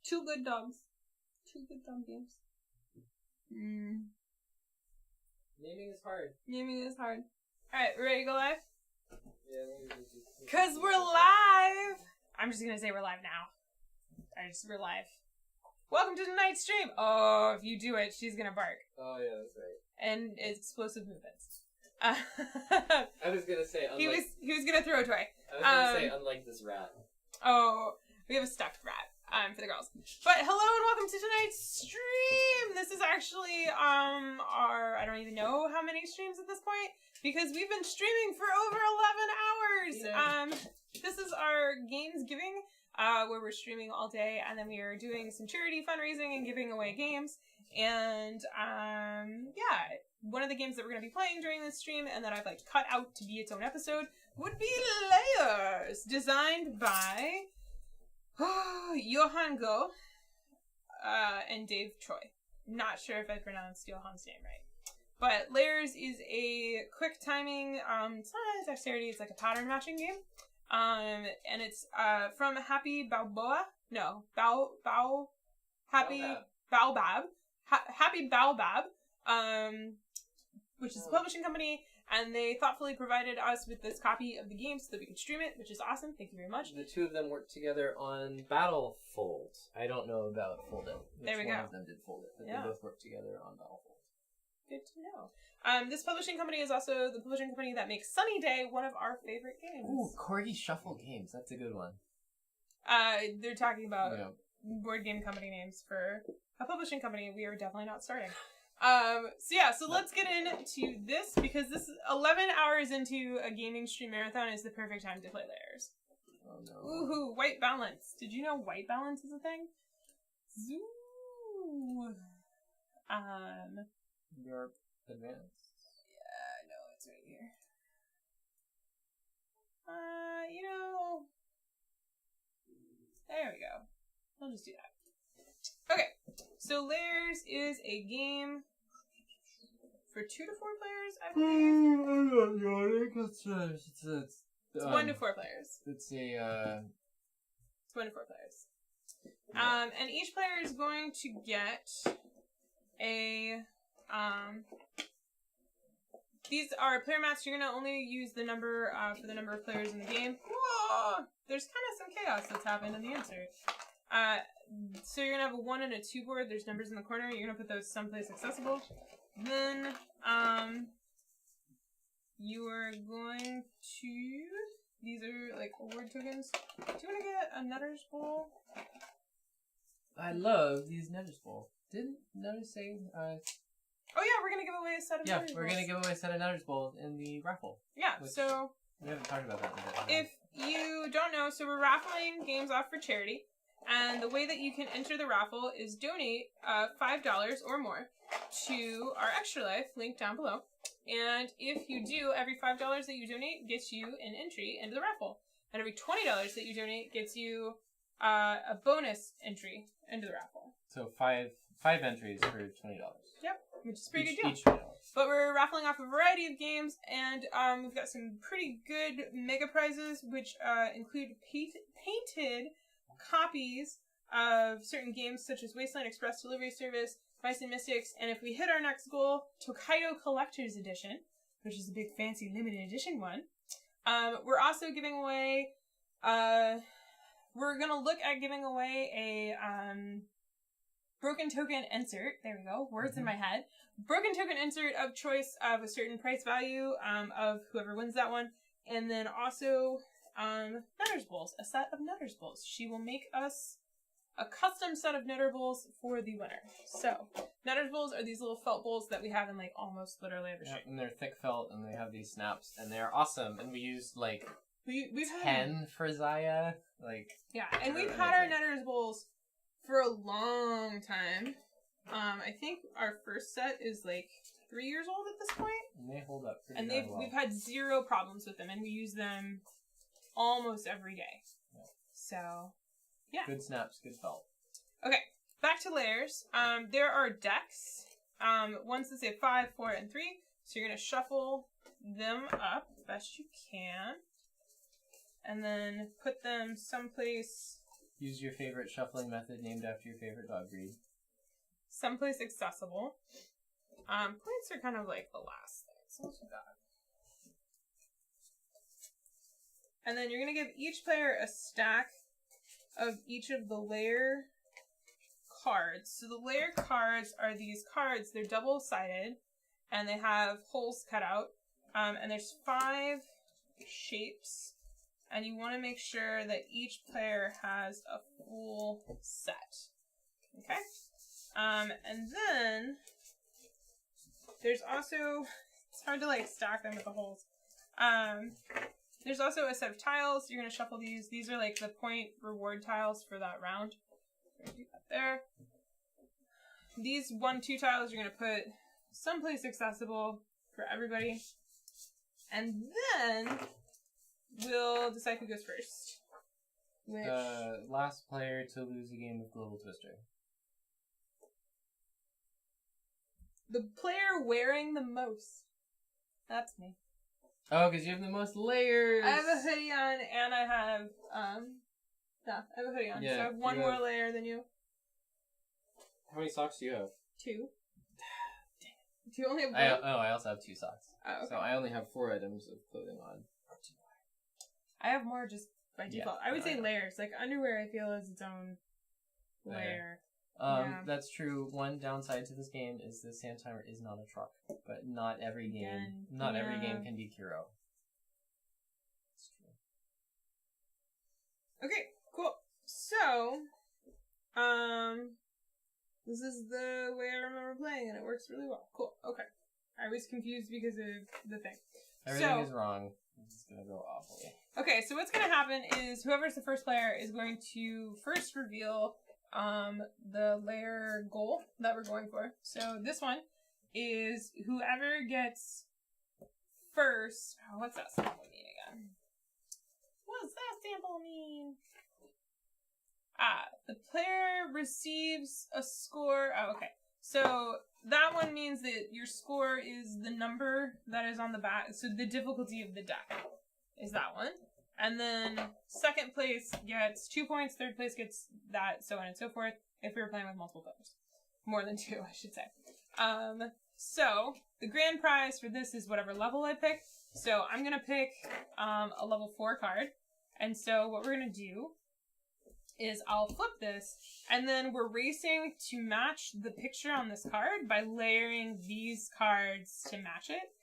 Two good dogs. Two good dog games. Naming is hard. Naming is hard. Alright, ready to go live? Yeah. Cause we're live! I'm just gonna say we're live now. We're live. Welcome to tonight's stream! Oh, if you do it, she's gonna bark. Oh, yeah, that's right. And explosive movements. I was gonna say, unlike... He was gonna throw a toy. I was gonna say, unlike this rat. Oh, we have a stuffed rat. For the girls. But hello and welcome to tonight's stream! This is actually, our, I don't even know how many streams at this point, because we've been streaming for over 11 hours! Yeah. This is our Games Giving, where we're streaming all day, and then we are doing some charity fundraising and giving away games. And, yeah, one of the games that we're going to be playing during this stream, and that I'd like to cut out to be its own episode, would be Layers, designed by... Johan Go and Dave Troy. Not sure if I pronounced Johan's name right. But Layers is a quick timing, it's not a dexterity, it's like a pattern matching game. And it's from Happy Baobab. No, Happy Baobab. Happy Baobab, which is a publishing company. And they thoughtfully provided us with this copy of the game so that we could stream it, which is awesome. Thank you very much. The two of them worked together on Battlefold. I don't know about Fold It. There we go. One of them did Fold It, but they both worked together on Battlefold. Good to know. This publishing company is also the publishing company that makes Sunny Day, one of our favorite games. Ooh, Corgi Shuffle Games. That's a good one. They're talking about board game company names for a publishing company. We are definitely not starting. So let's get into this, because this is 11 hours into a gaming stream marathon is the perfect time to play Layers. Oh no. Woohoo, white balance. Did you know white balance is a thing? Zoo. You're advanced. Yeah, I know, it's right here. There we go. We'll just do that. Okay, so Layers is a game for 2 to 4 players, I believe. It's 1 to 4 players. It's a, It's 1 to 4 players. Yeah. And each player is going to get a, these are player mats. You're going to only use the number, for the number of players in the game. Whoa! There's kind of some chaos that's happened in the insert. So you're going to have a 1 and a 2 board. There's numbers in the corner. You're going to put those someplace accessible. Then, you are going to... These are, like, award tokens. Do you want to get a Nutter's Bowl? I love these Nutter's Bowl. Didn't Nutter say, Oh yeah, we're going to give away a set of Nutter's Bowls. Yeah, we're going to give away a set of Nutter's Bowls in the raffle. Yeah, so... We haven't talked about that in a bit. If you don't know, so we're raffling games off for charity. And the way that you can enter the raffle is donate $5 or more to our Extra Life, link down below. And if you do, every $5 that you donate gets you an entry into the raffle. And every $20 that you donate gets you a bonus entry into the raffle. So five entries for $20. Yep, which is a pretty good deal. Each $20. But we're raffling off a variety of games, and we've got some pretty good mega prizes, which include painted copies of certain games such as Wasteland Express Delivery Service, Mice and Mystics, and if we hit our next goal, Tokaido Collector's Edition, which is a big fancy limited edition one. We're also giving away, we're going to look at giving away a broken token insert. There we go, words in my head. Broken token insert of choice of a certain price value of whoever wins that one. And then also Nutter's Bowls, a set of Nutter's Bowls. She will make us a custom set of Nutter Bowls for the winner. So, Nutter's Bowls are these little felt bowls that we have in like almost literally every stream. And they're thick felt, and they have these snaps, and they're awesome. And we used like we've 10 for Zaya. Yeah, and we've had our Nutter's Bowls for a long time. I think our first set is like 3 years old at this point. And they hold up pretty well. We've had 0 problems with them, and we use them almost every day. Yeah. So, yeah. Good snaps, good felt. Okay, back to Layers. There are decks. Ones that say 5, 4, and 3. So you're going to shuffle them up best you can. And then put them someplace Use your favorite shuffling method named after your favorite dog breed. Someplace accessible. Points are kind of like the last thing, so let's do that. And then you're going to give each player a stack of each of the layer cards. So the layer cards are these cards. They're double-sided, and they have holes cut out. And there's 5 shapes, and you want to make sure that each player has a full set. Okay? And then there's also, it's hard to like stack them with the holes. There's also a set of tiles. You're going to shuffle these. These are like the point reward tiles for that round. We're going to do that there. These 1-2 tiles you're going to put someplace accessible for everybody. And then we'll decide who goes first. Which... last player to lose a game of Global Twister. The player wearing the most. That's me. Oh, because you have the most layers. I have a hoodie on, and I have, I have a hoodie on. Yeah, so I have one more layer than you. How many socks do you have? 2. Do you only have one? I also have 2 socks. Oh, okay. So I only have 4 items of clothing on. I have more just by default. Yeah, I would say layers. Like, underwear, I feel, is its own layer. Yeah. That's true. One downside to this game is the sand timer is not a truck, but not every game, every game can be Kuro. That's true. Okay, cool. So, this is the way I remember playing, and it works really well. Cool. Okay. I was confused because of the thing. Everything is wrong. It's gonna go awfully. Okay, so what's gonna happen is whoever's the first player is going to first reveal the layer goal that we're going for. So this one is whoever gets first. Oh, what's that sample mean again? What's that sample mean? The player receives a score. Oh, okay. So that one means that your score is the number that is on the back. So the difficulty of the deck is that one. And then second place gets 2 points, third place gets that, so on and so forth, if we were playing with multiple players. More than 2, I should say. So the grand prize for this is whatever level I pick. So I'm going to pick a level 4 card. And so what we're going to do is I'll flip this, and then we're racing to match the picture on this card by layering these cards to match it.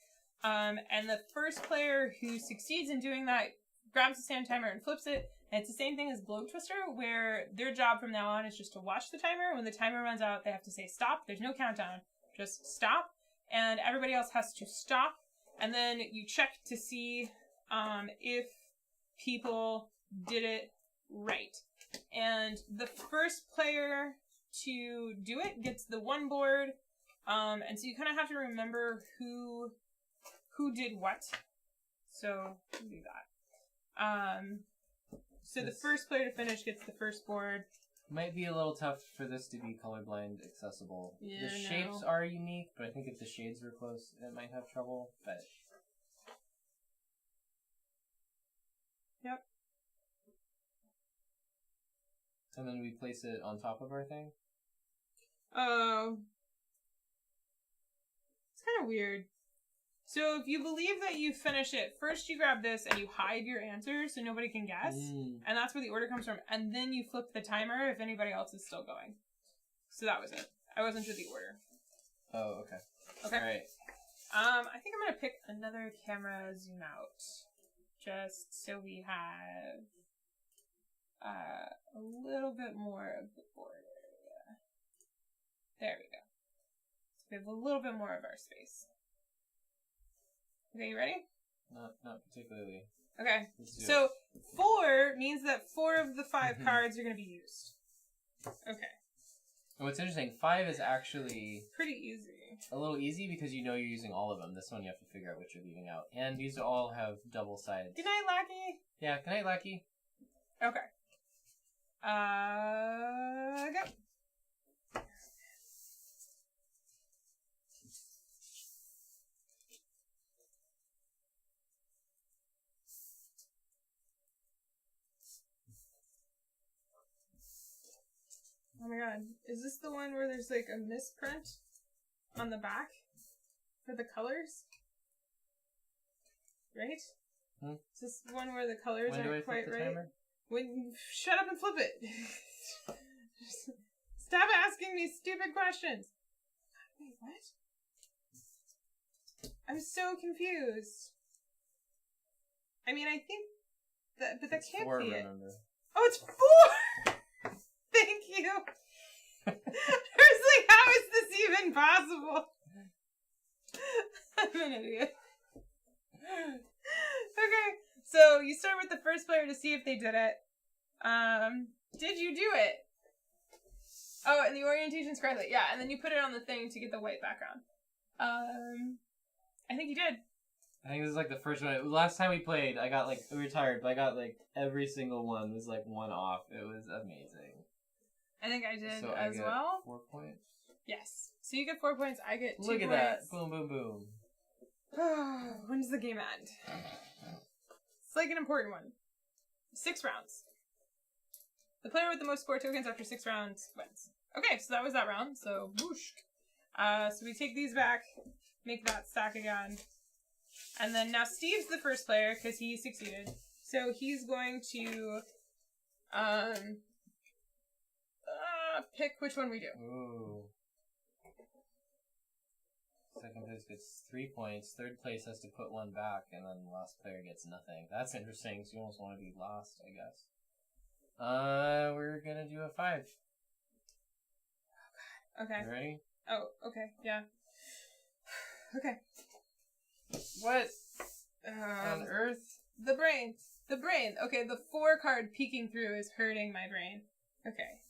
And the first player who succeeds in doing that grabs the sand timer and flips it. And it's the same thing as Globe Twister, where their job from now on is just to watch the timer. When the timer runs out, they have to say stop. There's no countdown. Just stop. And everybody else has to stop. And then you check to see if people did it right. And the first player to do it gets the 1 board. And so you kind of have to remember who did what. So we'll do that. So the first player to finish gets the first board. Might be a little tough for this to be colorblind accessible. Yeah, the shapes are unique, but I think if the shades were close, it might have trouble. But yep. And then we place it on top of our thing. Oh, it's kind of weird. So if you believe that you finish it, first you grab this and you hide your answers so nobody can guess. And that's where the order comes from. And then you flip the timer if anybody else is still going. So that was it. I wasn't sure the order. Oh, okay. Okay. All right. I think I'm going to pick another camera zoom out. Just so we have a little bit more of the board area. There we go. So we have a little bit more of our space. Okay, you ready? Not particularly. Okay, so 4 means that 4 of the 5 cards are going to be used. Okay. And what's interesting, 5 is actually pretty easy. A little easy because you know you're using all of them. This one you have to figure out which you're leaving out. And these all have double sides. Good night, Lackey. Yeah, good night, Lackey. Okay. Go. Oh my god. Is this the one where there's like a misprint on the back for the colors? Right? Is this one where the colors aren't quite right? Timer? Shut up and flip it. Stop asking me stupid questions. Wait, what? I'm so confused. I mean, I think that, but that can't four, be remember. It. Oh, it's 4! Thank you. I was like, how is this even possible? I'm an idiot. Okay, so you start with the first player to see if they did it. Did you do it? Oh, and the orientation's correctly. Yeah, and then you put it on the thing to get the white background. I think you did. I think this is like the first one. Last time we played, I got like, we were tired, but I got like every single one was like 1 off. It was amazing. I think I did so as well. 4 points? Yes. So you get 4 points, I get 2 points. Look at that. Boom, boom, boom. When does the game end? It's like an important one. 6 rounds. The player with the most score tokens after 6 rounds wins. Okay, so that was that round. So, whoosh. So we take these back, make that stack again. And then now Steve's the first player because he succeeded. So he's going to pick which one we do. Ooh. Second place gets 3 points. Third place has to put 1 back, and then the last player gets nothing. That's interesting, because you almost want to be last, I guess. We're gonna do a 5. Oh, God. Okay. You ready? Oh, okay, yeah. Okay. What on earth? The brain. The brain. Okay, the 4 card peeking through is hurting my brain. Okay.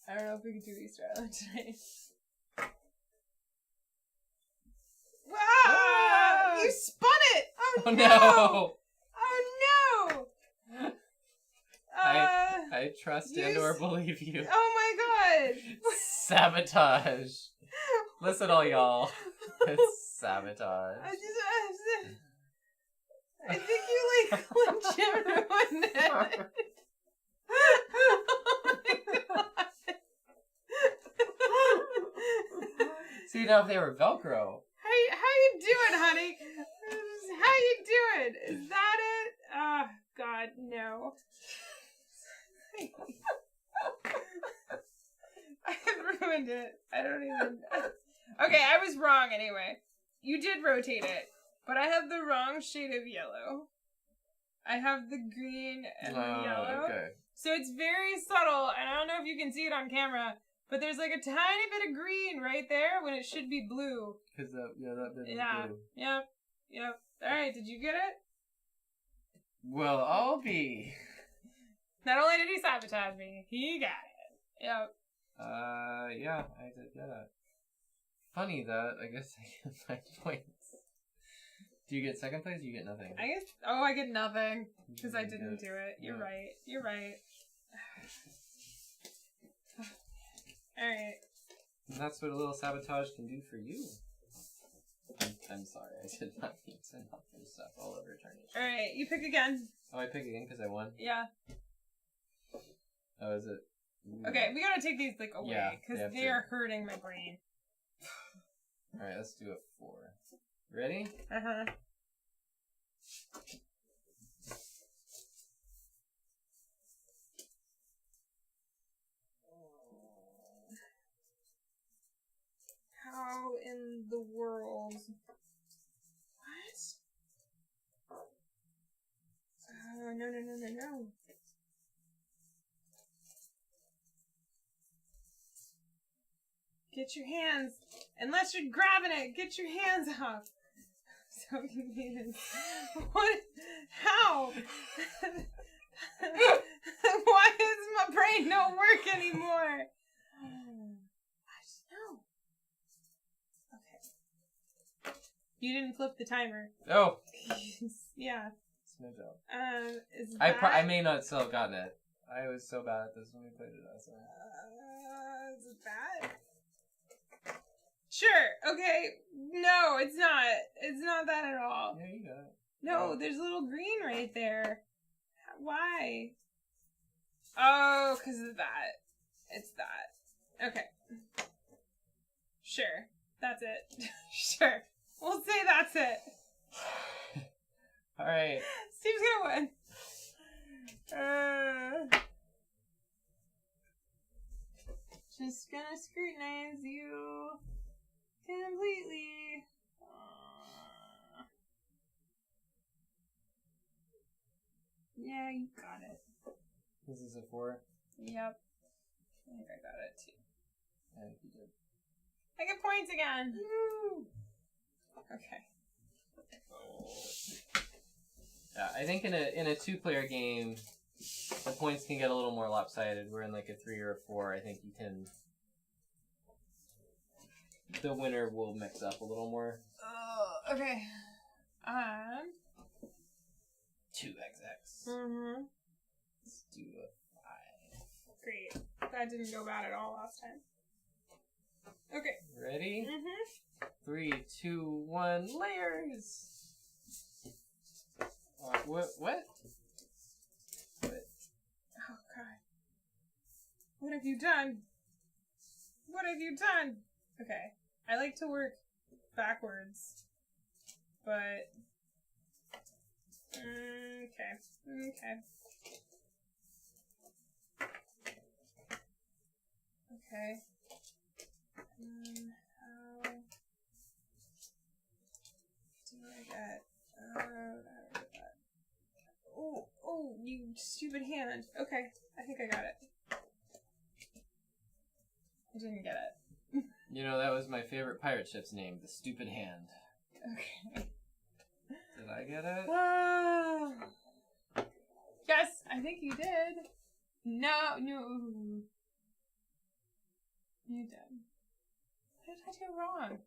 I don't know if we could do Easter Island tonight. Ah! You spun it! Oh no! Oh no! I trust and or believe you. Oh my god! Sabotage. Listen, all y'all. It's sabotage. I think you like legit ruined it. Oh my god. See, now if they were Velcro. How you doing, honey? How you doing? Is that it? Oh, God, no. I have ruined it. I don't even... Okay, I was wrong anyway. You did rotate it, but I have the wrong shade of yellow. I have the green and the yellow. Okay. So it's very subtle, and I don't know if you can see it on camera, but there's like a tiny bit of green right there when it should be blue. Because that bit is blue. Yep. Alright, did you get it? Well, I'll be. Not only did he sabotage me, he got it. Yep. Yeah, I did get it. Funny that, I guess I get 5 points. Do you get second place or you get nothing? I get nothing. Because I didn't do it. You're right. Alright. And that's what a little sabotage can do for you. I'm sorry, I did not mean to knock your stuff all over Tarnisha. Alright, you pick again. Oh, I pick again because I won? Yeah. Oh, is it? Ooh. Okay, we gotta take these like away, because they are hurting my brain. Alright, let's do a 4. Ready? Uh-huh. How in the world? What? Oh, no. Get your hands, unless you're grabbing it, get your hands off. so confused. What? How? Why does my brain not work anymore? I just know. Okay. You didn't flip the timer. Oh. Yeah. It's no joke. Is that... I may not still have gotten it. I was so bad at this when we played it last time. Is it bad? Sure. Okay. No, it's not. It's not that at all. Yeah, you got it. No, there's a little green right there. Why? Oh, because of that. It's that. Okay. Sure. That's it. Sure. We'll say that's it. Alright. Steve's gonna win. Just gonna scrutinize you completely. Yeah, you got it. This is a 4? Yep. I think I got it too. I think you did. I get points again. Woo! Okay. Yeah, I think in a 2-player game, the points can get a little more lopsided. We're in like a 3 or a 4. I think you can. The winner will mix up a little more. Oh, okay. 2xx. Mm-hmm. Let's do a 5. Great. That didn't go bad at all last time. Okay. Ready? Mm-hmm. 3, 2, 1, layers! What? What? Oh, God. What have you done? What have you done? Okay. I like to work backwards. But... Okay. Okay. Okay. How do I get... Oh, you stupid hand. Okay, I think I got it. I didn't get it. You know, that was my favorite pirate ship's name, the Stupid Hand. Okay. Did I get it? Yes, I think you did. No. You did. What did I do wrong?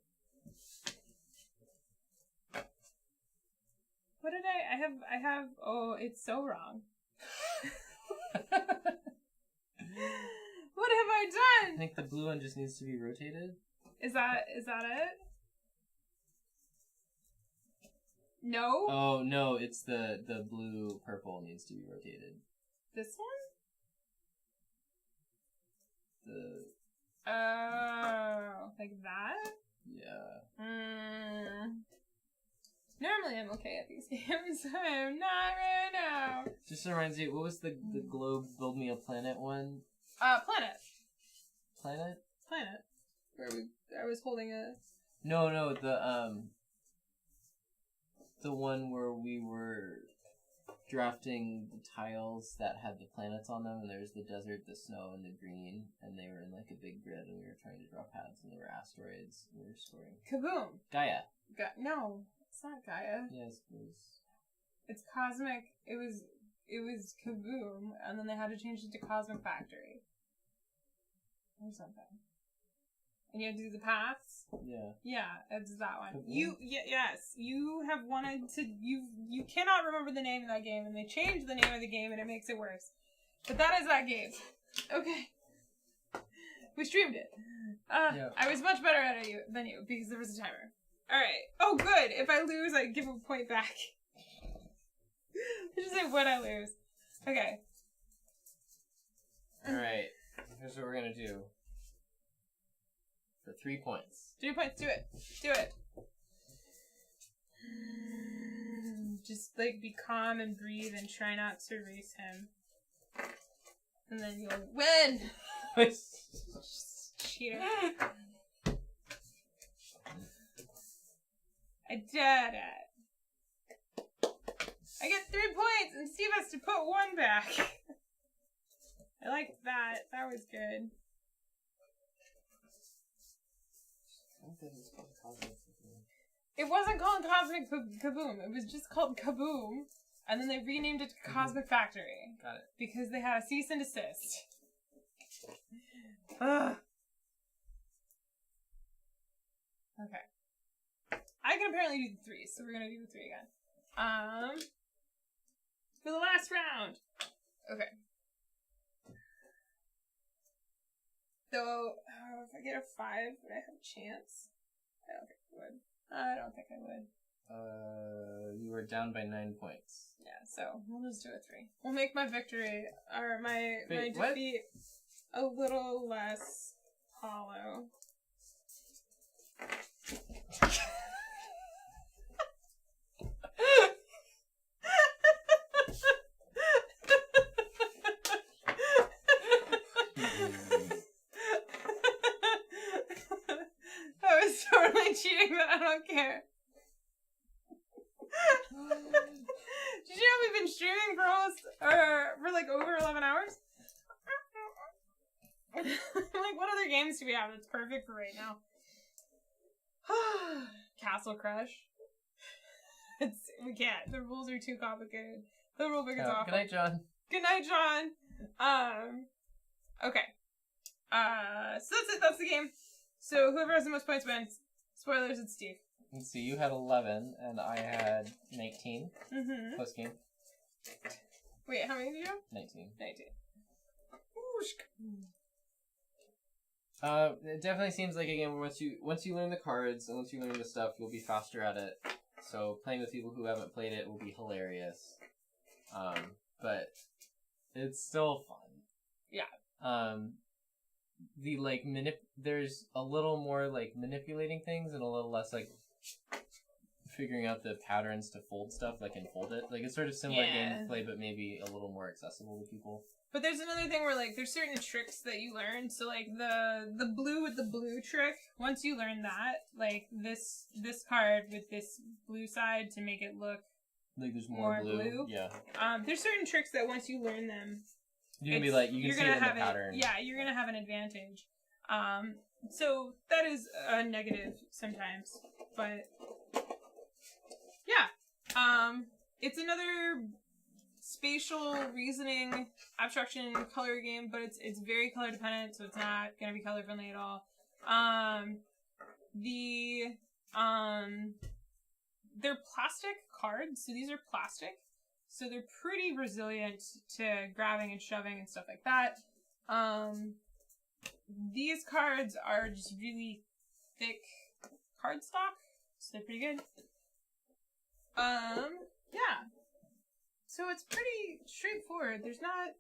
What did I have, oh, it's so wrong. What have I done? I think the blue one just needs to be rotated. Is that it? No? Oh, no, it's the blue purple needs to be rotated. This one? The... like that? Yeah. Normally I'm okay at these games. I'm not right now. Just reminds me, what was the globe build me a planet one? Planet. Planet? Planet. Where I was holding a... No, the one where we were drafting the tiles that had the planets on them, and there was the desert, the snow, and the green, and they were in like a big grid, and we were trying to draw paths, and there were asteroids, and we were scoring. Kaboom! Gaia. No, it's not Gaia. Yes, it was. It's Cosmic. It was Kaboom, and then they had to change it to Cosmic Factory. Or something. And you have to do the paths? Yeah. Yeah, it's that one. Kaboom? Yes. You have wanted to... You cannot remember the name of that game, and they changed the name of the game, and it makes it worse. But that is that game. Okay. We streamed it. Yeah. I was much better at it than you, because there was a timer. Alright. Oh, good. If I lose, I give a point back. I just say when I lose. Okay. Alright. Here's what we're gonna do. For 3 points. 3 points. Do it. Do it. Just, like, be calm and breathe and try not to race him. And then you'll win! Cheater. I did it. I get 3 points and Steve has to put 1 back. I like that. That was good. It wasn't called Cosmic Kaboom. It was just called Kaboom. And then they renamed it to Cosmic Factory. Got it. Because they had a cease and desist. Ugh. Okay. I can apparently do the 3, so we're gonna do the 3 again. For the last round. Okay. So, if I get a 5, would I have a chance? I don't think I would. I don't think I would. You were down by 9 points. Yeah, so we'll just do a 3. We'll make my victory, or my what? defeat a little less hollow. That was totally cheating, but I don't care. Did you know we've been streaming for like over 11 hours? Like, what other games do we have that's perfect for right now? Castle Crush. We can't. The rules are too complicated. The rule book is awful. Good night, John. Good night, John. Okay. So that's it. That's the game. So whoever has the most points wins. Spoilers, it's Steve. Let's see, you had 11, and I had 19. Mm-hmm. Post game. Wait, how many did you have? 19. 19. It definitely seems like a game where once you learn the cards and once you learn the stuff, you'll be faster at it. So playing with people who haven't played it will be hilarious. But it's still fun. Yeah. The like there's a little more like manipulating things and a little less like figuring out the patterns to fold stuff like and fold it. Like it's sort of similar gameplay, but maybe a little more accessible to people. But there's another thing where, like, there's certain tricks that you learn. So, like, the blue with the blue trick, once you learn that, like, this card with this blue side to make it look like there's more blue. Yeah. There's certain tricks that once you learn them, you can be like, you can see it in the pattern. Yeah, you're going to have an advantage. So that is a negative sometimes. But, yeah. It's another spatial reasoning abstraction color game, but it's very color dependent, so it's not gonna be color friendly at all. They're plastic cards, so these are plastic, so they're pretty resilient to grabbing and shoving and stuff like that. These cards are just really thick cardstock, so they're pretty good. Yeah. So it's pretty straightforward. There's not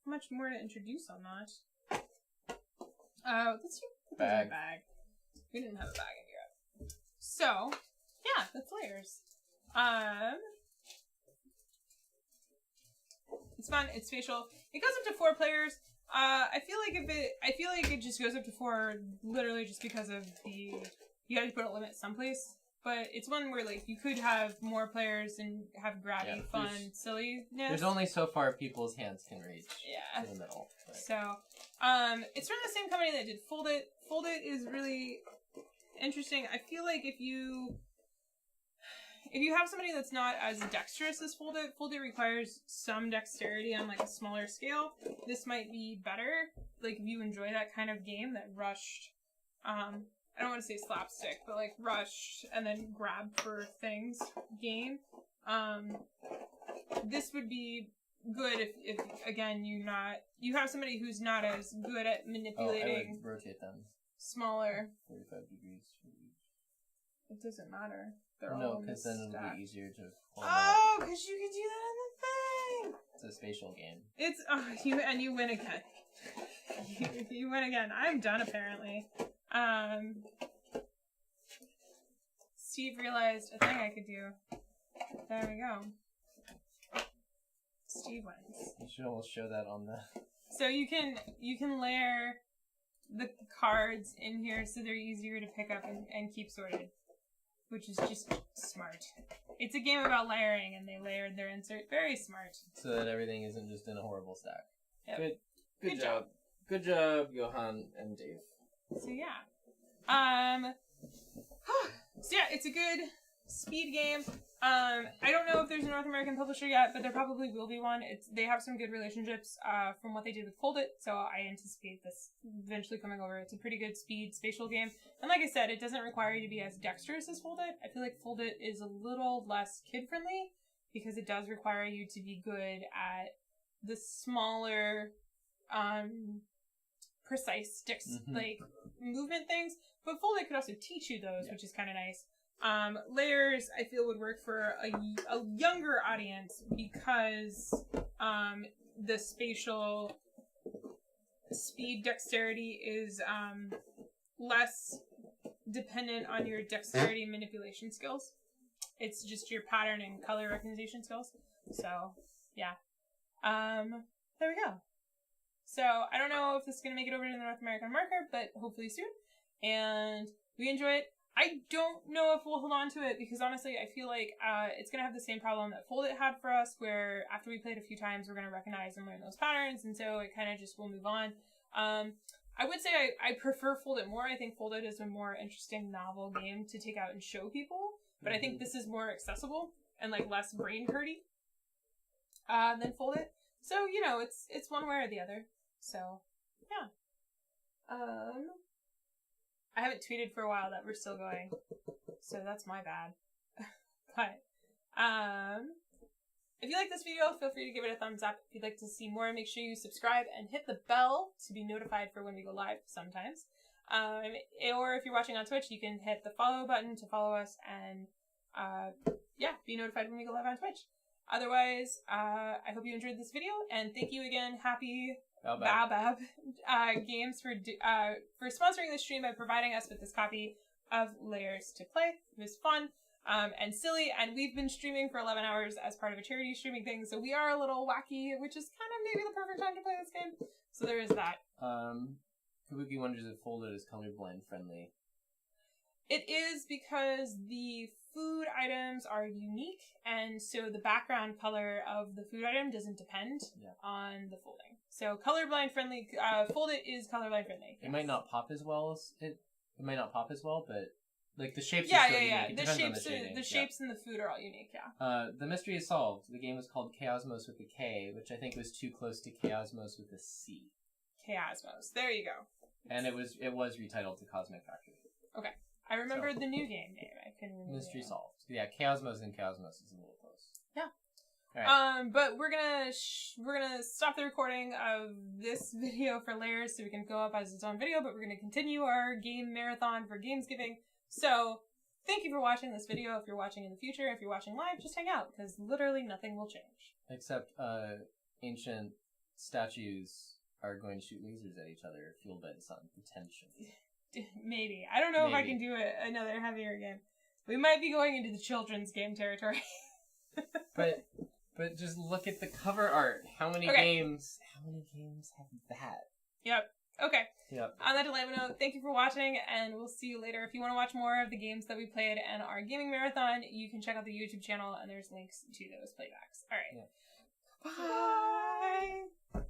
much more to introduce on that. Let's see. Bag. We didn't have a bag in here. So, yeah, that's layers. It's fun. It's spatial. It goes up to 4 players. I feel like it just goes up to 4 literally just because of you got to put a limit someplace. But it's one where, like, you could have more players and have grabby, fun, silliness. There's only so far people's hands can reach. Yeah. To the middle. But. So, it's from the same company that did Fold It. Fold It is really interesting. I feel like if you have somebody that's not as dexterous as Fold It requires some dexterity on, like, a smaller scale. This might be better. Like, if you enjoy that kind of game, that rushed, I don't want to say slapstick, but like rush and then grab for things game. This would be good if again you have somebody who's not as good at manipulating. I would rotate them. Smaller. 45 degrees for each. It doesn't matter. They're all no, because then it'll be easier to. Oh, because you can do that in the thing. It's a spatial game. It's you win again. you win again. I'm done apparently. Steve realized a thing I could do. There we go. Steve wins. You should almost show that on the... So you can layer the cards in here so they're easier to pick up and keep sorted. Which is just smart. It's a game about layering and they layered their insert. Very smart. So that everything isn't just in a horrible stack. Yep. Good job. Good job, Johan and Dave. So yeah. So yeah, it's a good speed game. I don't know if there's a North American publisher yet, but there probably will be one. They have some good relationships from what they did with Fold It, so I anticipate this eventually coming over. It's a pretty good speed spatial game. And like I said, it doesn't require you to be as dexterous as Fold It. I feel like Fold It is a little less kid-friendly because it does require you to be good at the smaller, precise like movement things. But Fold It could also teach you those, which is kind of nice. Layers, I feel, would work for a younger audience because the spatial speed dexterity is less dependent on your dexterity manipulation skills. It's just your pattern and color recognition skills. So, yeah. There we go. So, I don't know if this is going to make it over to the North American market, but hopefully soon. And we enjoy it. I don't know if we'll hold on to it because honestly, I feel like it's going to have the same problem that Fold It had for us, where after we played a few times, we're going to recognize and learn those patterns, and so it kind of just will move on. I would say I prefer Fold It more. I think Fold It is a more interesting, novel game to take out and show people, but I think this is more accessible and like less brain hurty than Fold It. So, you know, it's one way or the other. So, yeah. I haven't tweeted for a while that we're still going, so that's my bad. But, if you like this video, feel free to give it a thumbs up. If you'd like to see more, make sure you subscribe and hit the bell to be notified for when we go live sometimes. Or if you're watching on Twitch, you can hit the follow button to follow us and, be notified when we go live on Twitch. Otherwise, I hope you enjoyed this video, and thank you again, Happy Baobab Games for sponsoring this stream by providing us with this copy of Layers to Play. It was fun and silly, and we've been streaming for 11 hours as part of a charity streaming thing, so we are a little wacky, which is kind of maybe the perfect time to play this game. So there is that. Kabuki wonders if Fold It is colorblind friendly. It is because the food items are unique, and so the background color of the food item doesn't depend on the folding. So colorblind friendly, Fold It is colorblind friendly. It might not pop as well as it might not pop as well, but like the shapes. Yeah, are still unique. It the depends shapes, on the shapes and the food are all unique. Yeah. The mystery is solved. The game was called Chaosmos with a K, which I think was too close to Chaosmos with a C. Chaosmos. There you go. And it was retitled to Cosmic Factory. Okay. I remembered the new game name. I couldn't remember. Mystery solved. Yeah, Chaosmos and Chaosmos is a little close. Yeah. All right. But we're gonna stop the recording of this video for Layers so we can go up as its own video. But we're gonna continue our game marathon for Gamesgiving. So thank you for watching this video. If you're watching in the future, if you're watching live, just hang out because literally nothing will change. Except ancient statues are going to shoot lasers at each other, fueled by the sun. Potentially. Maybe. I don't know if I can do another heavier game. We might be going into the children's game territory. but just look at the cover art. How many games have that? Yep. Okay. Yep. On that delightful note, thank you for watching, and we'll see you later. If you want to watch more of the games that we played and our gaming marathon, you can check out the YouTube channel, and there's links to those playbacks. All right. Yeah. Bye.